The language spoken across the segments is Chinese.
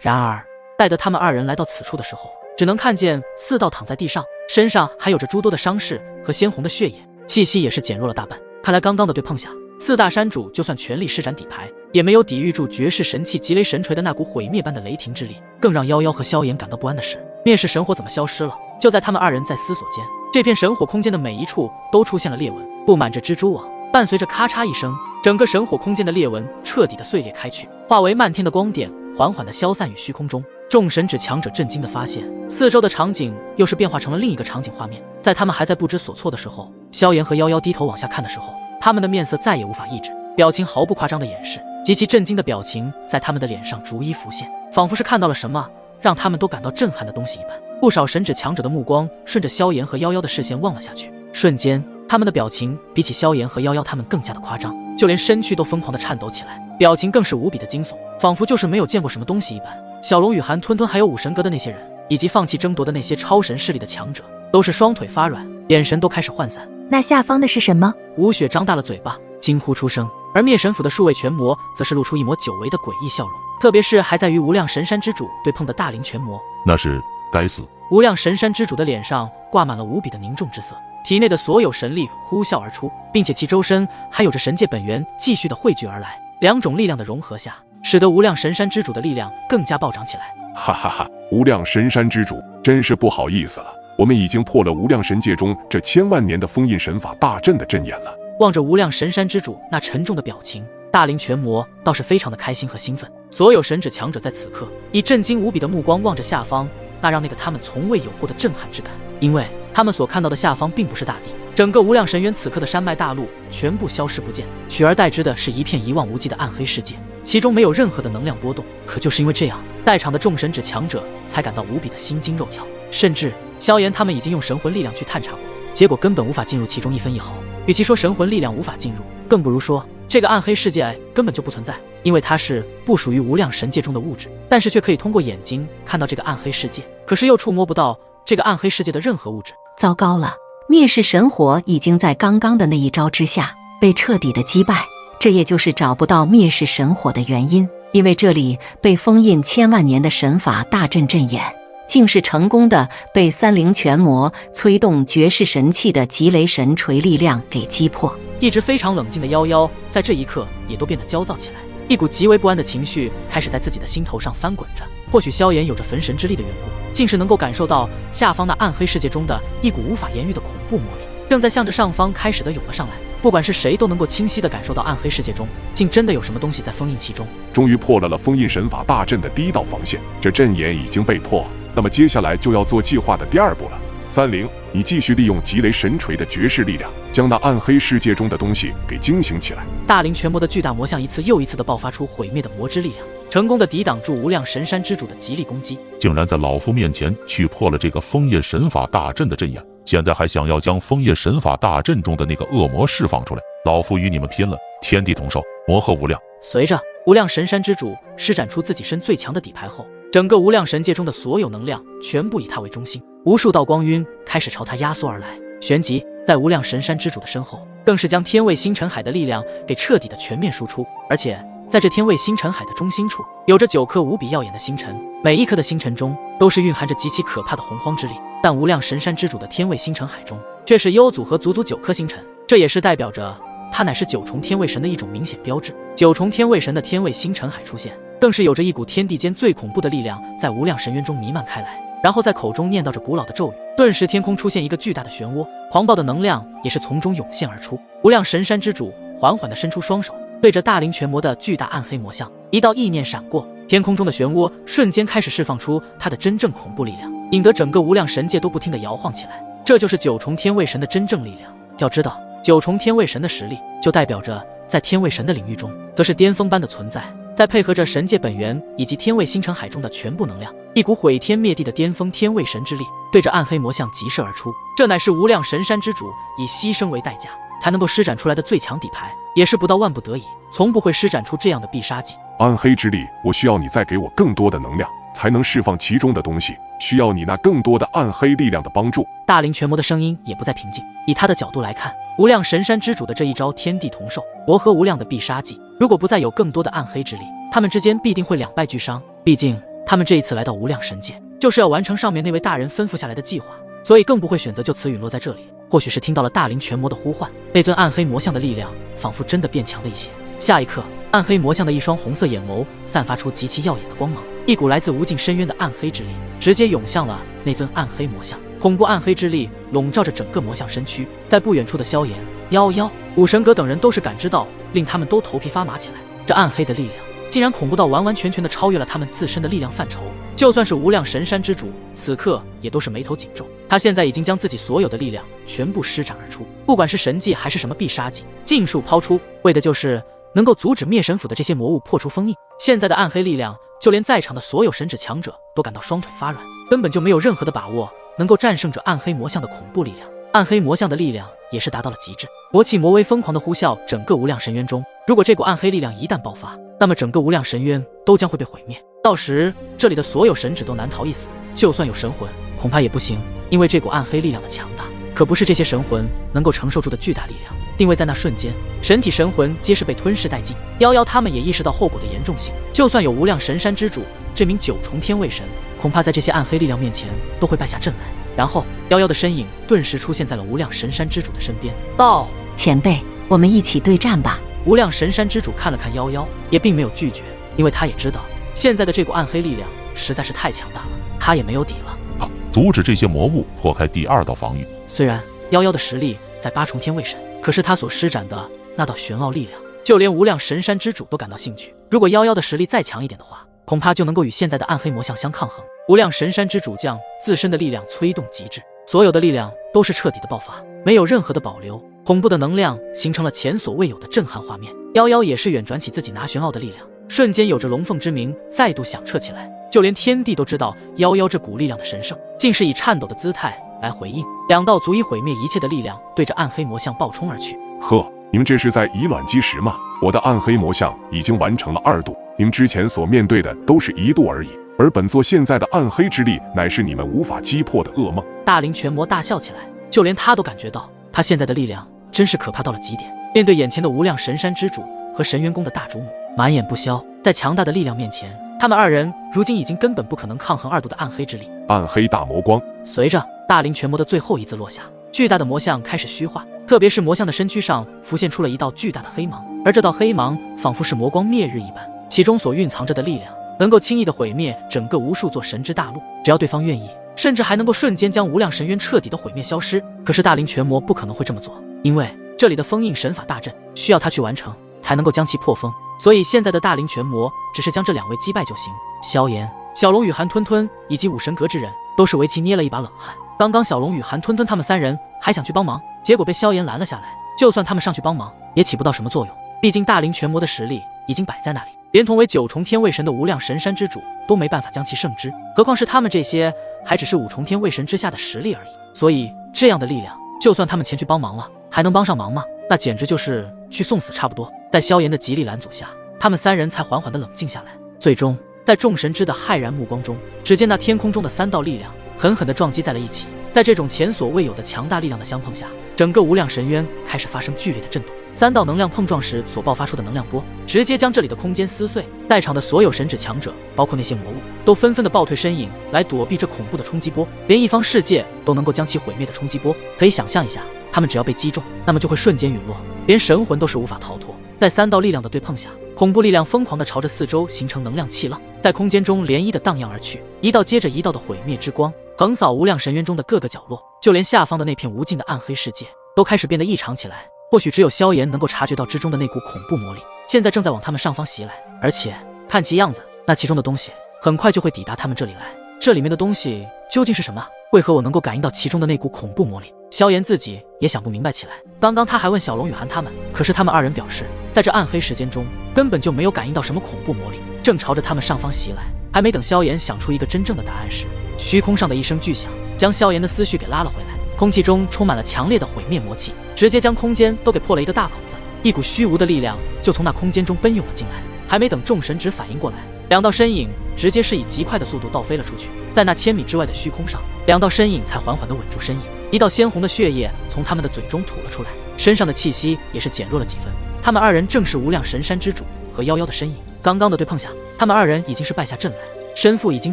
然而，待得他们二人来到此处的时候，只能看见四道躺在地上，身上还有着诸多的伤势和鲜红的血液，气息也是减弱了大半。看来刚刚的对碰下，四大山主就算全力施展底牌，也没有抵御住绝世神器极雷神锤的那股毁灭般的雷霆之力。更让夭夭和萧炎感到不安的是，灭世神火怎么消失了？就在他们二人在思索间，这片神火空间的每一处都出现了裂纹，布满着蜘蛛网。伴随着咔嚓一声，整个神火空间的裂纹彻底的碎裂开去，化为漫天的光点，缓缓的消散于虚空中。众神指强者震惊的发现，四周的场景又是变化成了另一个场景画面。在他们还在不知所措的时候，萧炎和夭夭低头往下看的时候，他们的面色再也无法抑制，表情毫不夸张的掩饰，极其震惊的表情在他们的脸上逐一浮现，仿佛是看到了什么让他们都感到震撼的东西一般。不少神指强者的目光顺着萧炎和夭夭的视线望了下去，瞬间他们的表情比起萧炎和夭夭他们更加的夸张，就连身躯都疯狂的颤抖起来，表情更是无比的惊悚，仿佛就是没有见过什么东西一般。小龙与韩吞吞还有武神阁的那些人，以及放弃争夺的那些超神势力的强者，都是双腿发软，眼神都开始涣散。那下方的是什么？吴雪张大了嘴巴，惊呼出声。而灭神府的数位拳魔则是露出一抹久违的诡异笑容，特别是还在与无量神山之主对碰的大灵拳魔。那是该死！无量神山之主的脸上挂满了无比的凝重之色，体内的所有神力呼啸而出，并且其周身还有着神界本源继续的汇聚而来。两种力量的融合下，使得无量神山之主的力量更加暴涨起来。哈哈哈！无量神山之主，真是不好意思了，我们已经破了无量神界中这千万年的封印神法大阵的阵眼了。望着无量神山之主那沉重的表情，大灵拳魔倒是非常的开心和兴奋。所有神指强者在此刻以震惊无比的目光望着下方，那让那个他们从未有过的震撼之感，因为他们所看到的下方并不是大地，整个无量神渊此刻的山脉大陆全部消失不见，取而代之的是一片一望无际的暗黑世界，其中没有任何的能量波动。可就是因为这样，在场的众神指强者才感到无比的心惊肉跳，甚至萧炎他们已经用神魂力量去探查过，结果根本无法进入其中一分一毫。与其说神魂力量无法进入，更不如说这个暗黑世界根本就不存在，因为它是不属于无量神界中的物质，但是却可以通过眼睛看到这个暗黑世界，可是又触摸不到这个暗黑世界的任何物质。糟糕了，灭世神火已经在刚刚的那一招之下被彻底的击败，这也就是找不到灭世神火的原因，因为这里被封印千万年的神法大阵阵眼，竟是成功的被三灵拳魔催动绝世神器的极雷神锤力量给击破。一直非常冷静的夭夭在这一刻也都变得焦躁起来，一股极为不安的情绪开始在自己的心头上翻滚着。或许萧炎有着焚神之力的缘故，竟是能够感受到下方那暗黑世界中的一股无法言喻的恐怖魔力，正在向着上方开始的涌了上来。不管是谁都能够清晰地感受到暗黑世界中竟真的有什么东西在封印其中。终于破了封印神法大阵的第一道防线，这阵眼已经被破，那么接下来就要做计划的第二步了。三灵，你继续利用极雷神锤的绝世力量，将那暗黑世界中的东西给惊醒起来。大灵拳魔的巨大魔像一次又一次地爆发出毁灭的魔之力量，成功地抵挡住无量神山之主的极力攻击。竟然在老夫面前去破了这个封印神法大阵的阵眼，现在还想要将封印神法大阵中的那个恶魔释放出来，老夫与你们拼了！天地同寿，魔鹤无量。随着无量神山之主施展出自己身最强的底牌后，整个无量神界中的所有能量全部以他为中心，无数道光晕开始朝他压缩而来，旋即在无量神山之主的身后，更是将天卫星辰海的力量给彻底的全面输出。而且在这天卫星辰海的中心处，有着9颗无比耀眼的星辰，每一颗的星辰中都是蕴含着极其可怕的洪荒之力，但无量神山之主的天卫星辰海中却是优组合足足9颗星辰，这也是代表着他乃是9重天卫神的一种明显标志。9重天卫神的天卫星辰海出现，更是有着一股天地间最恐怖的力量在无量神渊中弥漫开来，然后在口中念叨着古老的咒语，顿时天空出现一个巨大的漩涡，狂暴的能量也是从中涌现而出。无量神山之主缓缓地伸出双手，对着大灵拳魔的巨大暗黑魔像，一道意念闪过，天空中的漩涡瞬间开始释放出它的真正恐怖力量，引得整个无量神界都不停地摇晃起来。这就是9重天卫神的真正力量。要知道，9重天卫神的实力就代表着在天卫神的领域中则是巅峰般的存在，再配合着神界本源以及天卫星辰海中的全部能量，一股毁天灭地的巅峰天卫神之力对着暗黑魔像急射而出。这乃是无量神山之主以牺牲为代价才能够施展出来的最强底牌，也是不到万不得已从不会施展出这样的必杀技。暗黑之力，我需要你再给我更多的能量，才能释放其中的东西，需要你那更多的暗黑力量的帮助。大灵拳魔的声音也不再平静，以他的角度来看，无量神山之主的这一招天地同寿，魔合无量的必杀技，如果不再有更多的暗黑之力，他们之间必定会两败俱伤。毕竟他们这一次来到无量神界，就是要完成上面那位大人吩咐下来的计划，所以更不会选择就此陨落在这里。或许是听到了大灵拳魔的呼唤，那尊暗黑魔像的力量仿佛真的变强了一些。下一刻，暗黑魔像的一双红色眼眸散发出极其耀眼的光芒，一股来自无尽深渊的暗黑之力直接涌向了那尊暗黑魔像。恐怖暗黑之力笼罩着整个魔像身躯，在不远处的萧炎、夭夭、武神阁等人都是感知到，令他们都头皮发麻起来。这暗黑的力量竟然恐怖到完完全全的超越了他们自身的力量范畴，就算是无量神山之主，此刻也都是眉头紧皱。他现在已经将自己所有的力量全部施展而出，不管是神技还是什么必杀技，尽数抛出，为的就是能够阻止灭神府的这些魔物破除封印。现在的暗黑力量，就连在场的所有神指强者都感到双腿发软，根本就没有任何的把握能够战胜这暗黑魔像的恐怖力量。暗黑魔像的力量也是达到了极致，魔气魔威疯狂的呼啸整个无量深渊中。如果这股暗黑力量一旦爆发，那么整个无量深渊都将会被毁灭，到时这里的所有神指都难逃一死，就算有神魂恐怕也不行，因为这股暗黑力量的强大可不是这些神魂能够承受住的巨大力量。定位在那瞬间，神体神魂皆是被吞噬殆尽。夭夭他们也意识到后果的严重性，就算有无量神山之主这名九重天卫神，恐怕在这些暗黑力量面前都会败下阵来。然后夭夭的身影顿时出现在了无量神山之主的身边，道：前辈，我们一起对战吧。无量神山之主看了看夭夭，也并没有拒绝，因为他也知道现在的这股暗黑力量实在是太强大了，他也没有底了。阻止这些魔物破开第二道防御。虽然夭夭的实力在八重天卫神，可是他所施展的那道玄奥力量，就连无量神山之主都感到兴趣。如果夭夭的实力再强一点的话，恐怕就能够与现在的暗黑魔像相抗衡。无量神山之主将自身的力量催动极致，所有的力量都是彻底的爆发，没有任何的保留。恐怖的能量形成了前所未有的震撼画面。夭夭也是远转起自己拿玄奥的力量，瞬间有着龙凤之名再度响彻起来，就连天地都知道夭夭这股力量的神圣，竟是以颤抖的姿态来回应。两道足以毁灭一切的力量对着暗黑魔像暴冲而去。呵，你们这是在以卵击石吗？我的暗黑魔像已经完成了2度，你们之前所面对的都是1度而已，而本座现在的暗黑之力乃是你们无法击破的噩梦。大灵拳魔大笑起来，就连他都感觉到他现在的力量真是可怕到了极点。面对眼前的无量神山之主和神元宫的大主母，满眼不消，在强大的力量面前，他们2人如今已经根本不可能抗衡2度的暗黑之力。暗黑大魔光。随着大灵拳魔的最后一字落下，巨大的魔像开始虚化，特别是魔像的身躯上浮现出了一道巨大的黑芒，而这道黑芒仿佛是魔光灭日一般，其中所蕴藏着的力量能够轻易的毁灭整个无数座神之大陆，只要对方愿意，甚至还能够瞬间将无量神渊彻底的毁灭消失。可是大灵拳魔不可能会这么做，因为这里的封印神法大阵需要他去完成才能够将其破封，所以现在的大灵拳魔只是将这2位击败就行。萧炎、小龙与韩吞吞以及武神阁之人都是为其捏了一把冷汗。刚刚小龙与韩吞吞他们3人还想去帮忙，结果被萧炎拦了下来。就算他们上去帮忙也起不到什么作用，毕竟大灵拳魔的实力已经摆在那里，连同为9重天卫神的无量神山之主都没办法将其胜之，何况是他们这些还只是5重天卫神之下的实力而已。所以这样的力量，就算他们前去帮忙了，还能帮上忙吗？那简直就是去送死差不多。在萧炎的极力拦阻下，他们3人才缓缓地冷静下来。最终在众神之的骇然目光中，只见那天空中的3道力量狠狠地撞击在了一起。在这种前所未有的强大力量的相碰下，整个无量神渊开始发生剧烈的震动。3道能量碰撞时所爆发出的能量波，直接将这里的空间撕碎。在场的所有神指强者，包括那些魔物，都纷纷的暴退身影，来躲避这恐怖的冲击波。连一方世界都能够将其毁灭的冲击波，可以想象一下，他们只要被击中，那么就会瞬间陨落，连神魂都是无法逃脱。在3道力量的对碰下，恐怖力量疯狂地朝着四周形成能量气浪，在空间中涟漪地荡漾而去，一道接着一道的毁灭之光横扫无量神渊中的各个角落，就连下方的那片无尽的暗黑世界都开始变得异常起来。或许只有萧炎能够察觉到之中的那股恐怖魔力，现在正在往他们上方袭来，而且看其样子，那其中的东西很快就会抵达他们这里来。这里面的东西究竟是什么？为何我能够感应到其中的那股恐怖魔力？萧炎自己也想不明白起来。刚刚他还问小龙与韩他们，可是他们2人表示，在这暗黑时间中根本就没有感应到什么恐怖魔力，正朝着他们上方袭来。还没等萧炎想出一个真正的答案时，虚空上的一声巨响将萧炎的思绪给拉了回来。空气中充满了强烈的毁灭魔气，直接将空间都给破了一个大口子，一股虚无的力量就从那空间中奔涌了进来。还没等众神只反应过来，2道身影直接是以极快的速度倒飞了出去。在那1000米之外的虚空上，2道身影才缓缓地稳住身影，一道鲜红的血液从他们的嘴中吐了出来，身上的气息也是减弱了几分。他们2人正是无量神山之主和夭夭的身影。刚刚的对碰下，他们2人已经是败下阵来，身负已经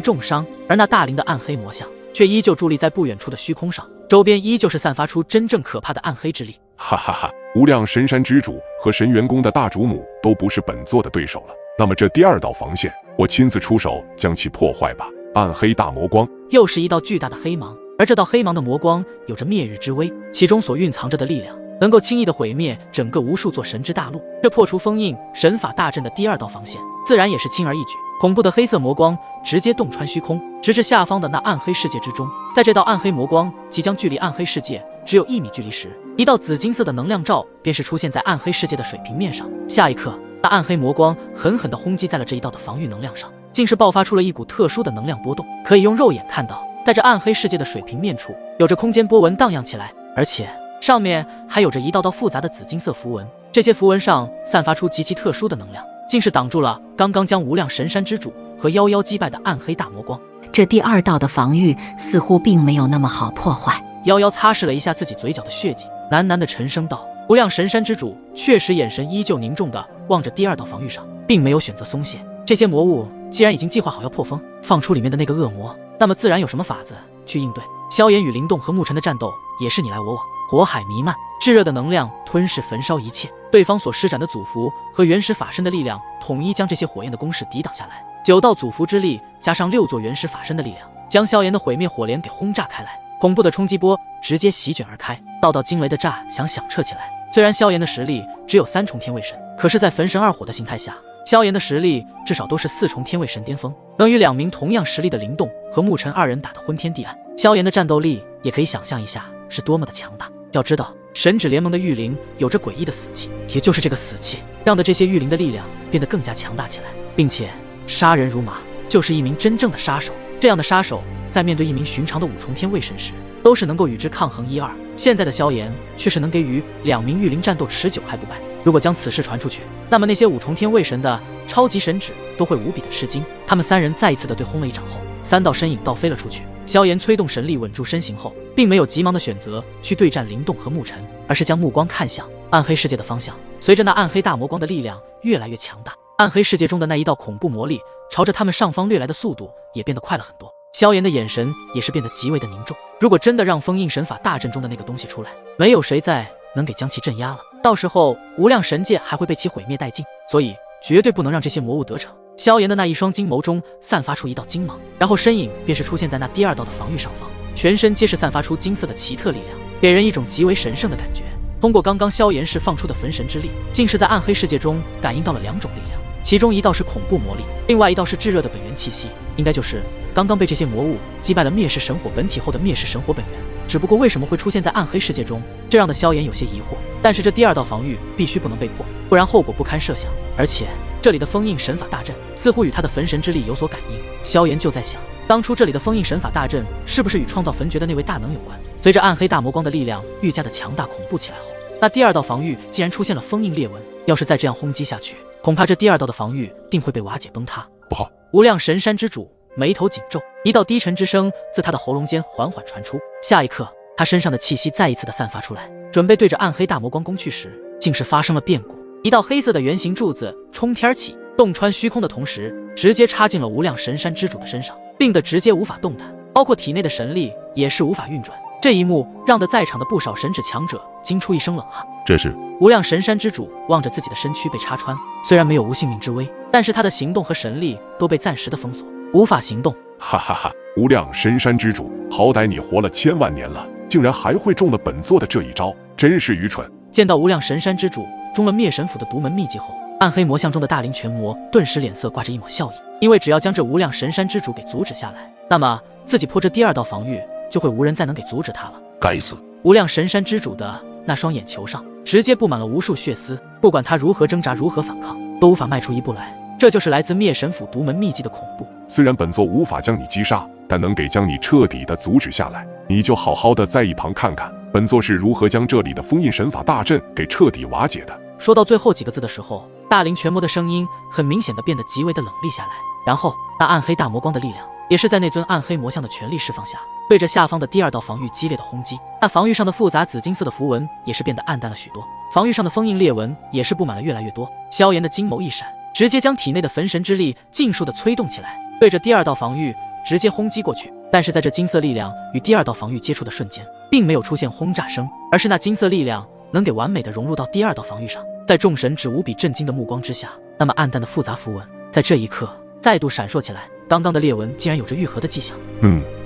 重伤，而那大龄的暗黑魔像却依旧伫立在不远处的虚空上，周边依旧是散发出真正可怕的暗黑之力。哈哈哈！无量神山之主和神元宫的大主母都不是本座的对手了，那么这第二道防线，我亲自出手将其破坏吧。暗黑大魔光，又是一道巨大的黑芒，而这道黑芒的魔光有着灭日之威，其中所蕴藏着的力量能够轻易的毁灭整个无数座神之大陆。这破除封印神法大阵的第二道防线，自然也是轻而易举。恐怖的黑色魔光直接洞穿虚空，直至下方的那暗黑世界之中。在这道暗黑魔光即将距离暗黑世界只有1米距离时，一道紫金色的能量罩便是出现在暗黑世界的水平面上。下一刻，那暗黑魔光狠狠地轰击在了这一道的防御能量上，竟是爆发出了一股特殊的能量波动。可以用肉眼看到，在这暗黑世界的水平面处，有着空间波纹荡漾起来，而且上面还有着一道道复杂的紫金色符文。这些符文上散发出极其特殊的能量，竟是挡住了刚刚将无量神山之主和夭夭击败的暗黑大魔光。这第二道的防御似乎并没有那么好破坏。夭夭擦拭了一下自己嘴角的血迹，喃喃地沉声道：“无量神山之主确实眼神依旧凝重地望着第二道防御上，并没有选择松懈。这些魔物既然已经计划好要破封，放出里面的那个恶魔，那么自然有什么法子去应对。萧炎与灵动和沐尘的战斗也是你来我往，火海弥漫，炙热的能量吞噬焚烧一切。对方所施展的祖符和原始法身的力量，统一将这些火焰的攻势抵挡下来。9道祖符之力加上6座原始法身的力量，将萧炎的毁灭火莲给轰炸开来。恐怖的冲击波直接席卷而开，道道惊雷的炸响响彻起来。虽然萧炎的实力只有3重天位神，可是在焚神2火的形态下，萧炎的实力至少都是4重天位神巅峰，能与2名同样实力的灵动和沐尘2人打得昏天地暗。萧炎的战斗力也可以想象一下是多么的强大。要知道，神指联盟的御灵有着诡异的死气，也就是这个死气让的这些御灵的力量变得更加强大起来，并且杀人如麻，就是一名真正的杀手。这样的杀手在面对一名寻常的5重天位神时，都是能够与之抗衡1、2。现在的萧炎却是能给予2名御灵战斗持久还不败。如果将此事传出去，那么那些5重天位神的超级神指都会无比的吃惊。他们3人再一次的对轰了一掌后，3道身影倒飞了出去。萧炎催动神力稳住身形后，并没有急忙的选择去对战灵动和沐尘，而是将目光看向暗黑世界的方向。随着那暗黑大魔光的力量越来越强大，暗黑世界中的那一道恐怖魔力朝着他们上方掠来的速度也变得快了很多。萧炎的眼神也是变得极为的凝重。如果真的让封印神法大阵中的那个东西出来，没有谁再能给将其镇压了，到时候无量神界还会被其毁灭殆尽，所以绝对不能让这些魔物得逞。萧炎的那一双金眸中散发出一道金芒，然后身影便是出现在那第2道的防御上方，全身皆是散发出金色的奇特力量，给人一种极为神圣的感觉。通过刚刚萧炎释放出的焚神之力，竟是在暗黑世界中感应到了2种力量，其中一道是恐怖魔力，另外一道是炙热的本源气息，应该就是刚刚被这些魔物击败了灭世神火本体后的灭世神火本源。只不过为什么会出现在暗黑世界中，这让的萧炎有些疑惑。但是这第2道防御必须不能被破，不然后果不堪设想。而且这里的封印神法大阵似乎与他的焚神之力有所感应，萧炎就在想，当初这里的封印神法大阵是不是与创造焚诀的那位大能有关？随着暗黑大魔光的力量愈加的强大恐怖起来后，那第2道防御竟然出现了封印裂纹。要是再这样轰击下去，恐怕这第2道的防御定会被瓦解崩塌。不好！无量神山之主眉头紧皱，一道低沉之声自他的喉咙间缓缓传出。下一刻，他身上的气息再一次的散发出来，准备对着暗黑大魔光攻去时，竟是发生了变故。一道黑色的圆形柱子冲天起，洞穿虚空的同时，直接插进了无量神山之主的身上，令得直接无法动弹，包括体内的神力也是无法运转。这一幕让得在场的不少神指强者惊出一声冷汗。这是无量神山之主望着自己的身躯被插穿，虽然没有无性命之危，但是他的行动和神力都被暂时的封锁，无法行动。哈哈哈！无量神山之主，好歹你活了1000万年了，竟然还会中了本座的这一招，真是愚蠢。见到无量神山之主中了灭神府的独门秘籍后，暗黑魔像中的大灵拳魔顿时脸色挂着一抹笑意，因为只要将这无量神山之主给阻止下来，那么自己破这第2道防御就会无人再能给阻止他了。该死！无量神山之主的那双眼球上直接布满了无数血丝，不管他如何挣扎如何反抗，都无法迈出一步来。这就是来自灭神府独门秘籍的恐怖。虽然本座无法将你击杀，但能给将你彻底的阻止下来。你就好好的在一旁看看本座是如何将这里的封印神法大阵给彻底瓦解的。说到最后几个字的时候，大灵拳魔的声音很明显的变得极为的冷厉下来，然后那暗黑大魔光的力量也是在那尊暗黑魔像的全力释放下，对着下方的第2道防御激烈的轰击。那防御上的复杂紫金色的符文也是变得暗淡了许多，防御上的封印裂纹也是布满了越来越多。萧炎的金眸一闪，直接将体内的焚神之力尽数的催动起来，对着第二道防御直接轰击过去。但是在这金色力量与第二道防御接触的瞬间，并没有出现轰炸声，而是那金色力量能给完美的融入到第二道防御上。在众神只无比震惊的目光之下，那么暗淡的复杂符文在这一刻再度闪烁起来。刚刚的裂纹竟然有着愈合的迹象。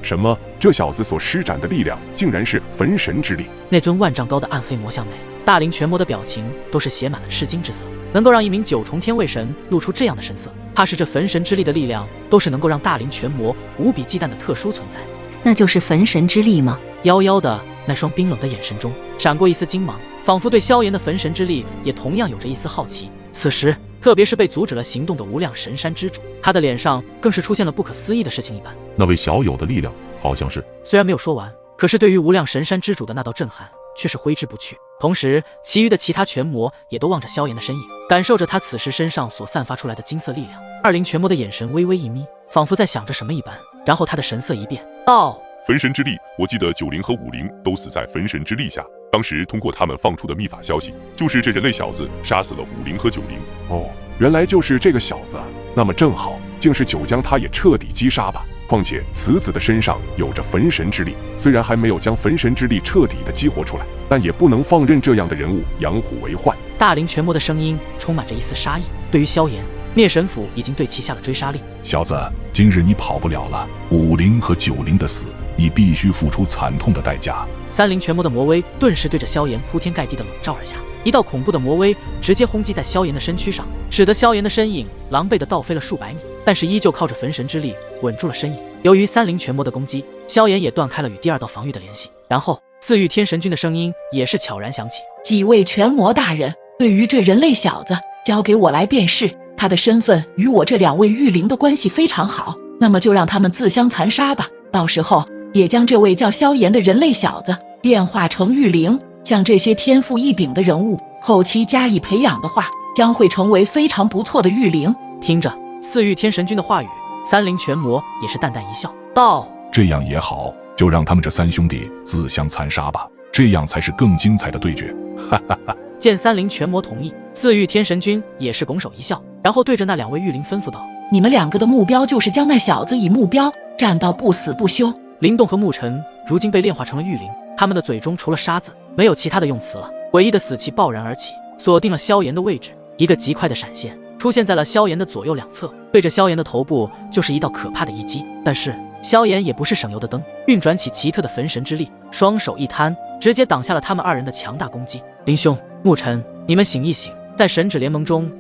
什么？这小子所施展的力量竟然是焚神之力？那尊万丈高的暗黑魔像内，大灵全魔的表情都是写满了吃惊之色。能够让一名九重天位神露出这样的神色，怕是这焚神之力的力量都是能够让大灵全魔无比忌惮的特殊存在。那就是焚神之力吗？夭夭的那双冰冷的眼神中闪过一丝金芒，仿佛对萧炎的焚神之力也同样有着一丝好奇。此时特别是被阻止了行动的无量神山之主，他的脸上更是出现了不可思议的事情一般。那位小友的力量好像是……虽然没有说完，可是对于无量神山之主的那道震撼却是挥之不去。同时其余的其他全魔也都望着萧炎的身影，感受着他此时身上所散发出来的金色力量。二灵全魔的眼神微微一眯，仿佛在想着什么一般，然后他的神色一变，道：焚神之力，我记得九灵和五灵都死在焚神之力下。当时通过他们放出的秘法消息，就是这人类小子杀死了五灵和九灵。哦，原来就是这个小子。那么正好，竟是九将他也彻底击杀吧。况且此子的身上有着焚神之力，虽然还没有将焚神之力彻底的激活出来，但也不能放任这样的人物养虎为患。大灵全魔的声音充满着一丝杀意。对于萧炎，灭神府已经对其下了追杀令。小子，今日你跑不了了，五灵和九灵的死，你必须付出惨痛的代价。三灵全魔的魔威顿时对着萧炎铺天盖地的笼罩而下，一道恐怖的魔威直接轰击在萧炎的身躯上，使得萧炎的身影狼狈地倒飞了数百米，但是依旧靠着焚神之力稳住了身影。由于三灵全魔的攻击，萧炎也断开了与第二道防御的联系。然后四御天神君的声音也是悄然响起：几位全魔大人，对于这人类小子，交给我来便是。他的身份与我这两位御灵的关系非常好，那么就让他们自相残杀吧。到时候也将这位叫萧炎的人类小子变化成御灵，像这些天赋异禀的人物，后期加以培养的话，将会成为非常不错的御灵。听着四御天神君的话语，三灵全魔也是淡淡一笑，道：这样也好，就让他们这三兄弟自相残杀吧，这样才是更精彩的对决。哈哈哈。见三灵全魔同意，四御天神君也是拱手一笑，然后对着那两位御灵吩咐道：你们两个的目标就是将那小子以目标战到不死不休。灵动和沐尘如今被炼化成了御灵，他们的嘴中除了杀字没有其他的用词了。诡异的死气爆然而起，锁定了萧炎的位置。一个极快的闪现出现在了萧炎的左右两侧，对着萧炎的头部就是一道可怕的一击。但是萧炎也不是省油的灯，运转起奇特的焚神之力，双手一摊，直接挡下了他们二人的强大攻击。林兄，沐尘，你们醒一醒，在神指联盟中，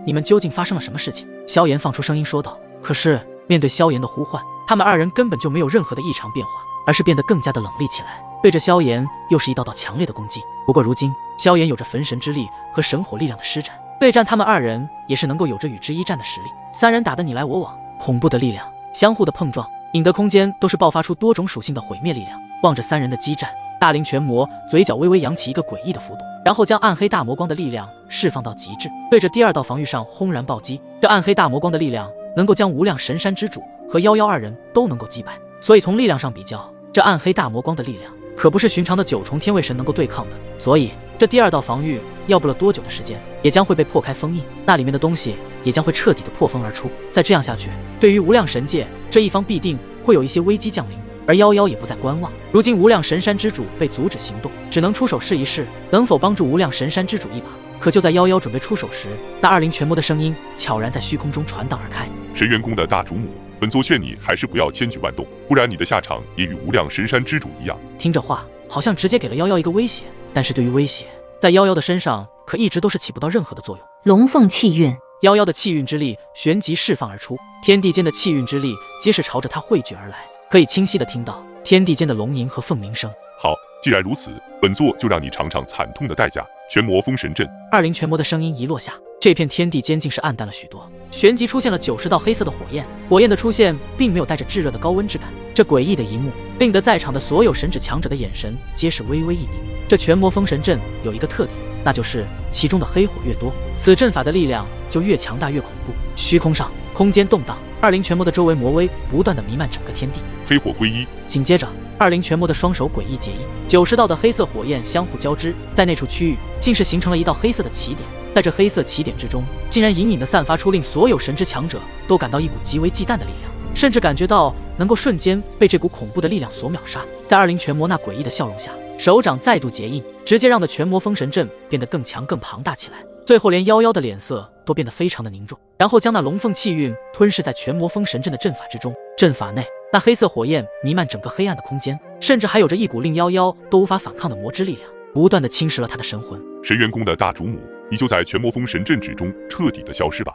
你们究竟发生了什么事情？萧炎放出声音说道。可是面对萧炎的呼唤，他们二人根本就没有任何的异常变化，而是变得更加的冷厉起来，对着萧炎又是一道道强烈的攻击。不过如今萧炎有着焚神之力和神火力量的施展，对战他们二人也是能够有着与之一战的实力。三人打得你来我往，恐怖的力量相互的碰撞，引得空间都是爆发出多种属性的毁灭力量。望着三人的激战，大灵全魔嘴角微微扬起一个诡异的幅度，然后将暗黑大魔光的力量释放到极致，对着第二道防御上轰然暴击。这暗黑大魔光的力量能够将无量神山之主和夭夭二人都能够击败，所以从力量上比较，这暗黑大魔光的力量可不是寻常的九重天位神能够对抗的。所以这第二道防御要不了多久的时间，也将会被破开封印，那里面的东西也将会彻底的破风而出。再这样下去，对于无量神界这一方必定会有一些危机降临。而夭夭也不再观望，如今无量神山之主被阻止行动，只能出手试一试能否帮助无量神山之主一把。可就在夭夭准备出手时，那二灵全魔的声音悄然在虚空中传荡而开：神元宫的大主母，本座劝你还是不要千举万动，不然你的下场也与无量神山之主一样。听这话好像直接给了夭夭一个威胁，但是对于威胁，在夭夭的身上可一直都是起不到任何的作用。龙凤气运，夭夭的气运之力旋即释放而出，天地间的气运之力皆是朝着他汇聚而来，可以清晰的听到天地间的龙吟和凤鸣声。好，既然如此，本座就让你尝尝惨痛的代价。全魔封神阵。二灵全魔的声音一落下，这片天地间竟是暗淡了许多，旋即出现了90道黑色的火焰。火焰的出现并没有带着炙热的高温之感，这诡异的一幕令得在场的所有神指强者的眼神皆是微微一凝。这全魔封神阵有一个特点，那就是其中的黑火越多，此阵法的力量就越强大越恐怖。虚空上空间动荡，二灵全魔的周围魔威不断的弥漫整个天地。黑火归一，紧接着二灵全魔的双手诡异结印，90道的黑色火焰相互交织，在那处区域竟是形成了一道黑色的起点。在这黑色起点之中，竟然隐隐地散发出令所有神之强者都感到一股极为忌惮的力量。甚至感觉到能够瞬间被这股恐怖的力量所秒杀。在20拳魔那诡异的笑容下，手掌再度结印，直接让的拳魔封神阵变得更强更庞大起来。最后连夭夭的脸色都变得非常的凝重，然后将那龙凤气运吞噬在拳魔封神阵的阵法之中。阵法内那黑色火焰弥漫整个黑暗的空间，甚至还有着一股令夭夭都无法反抗的魔之力量，不断的侵蚀了他的神魂。神元宫的大主母，你就在拳魔封神阵之中彻底的消失吧。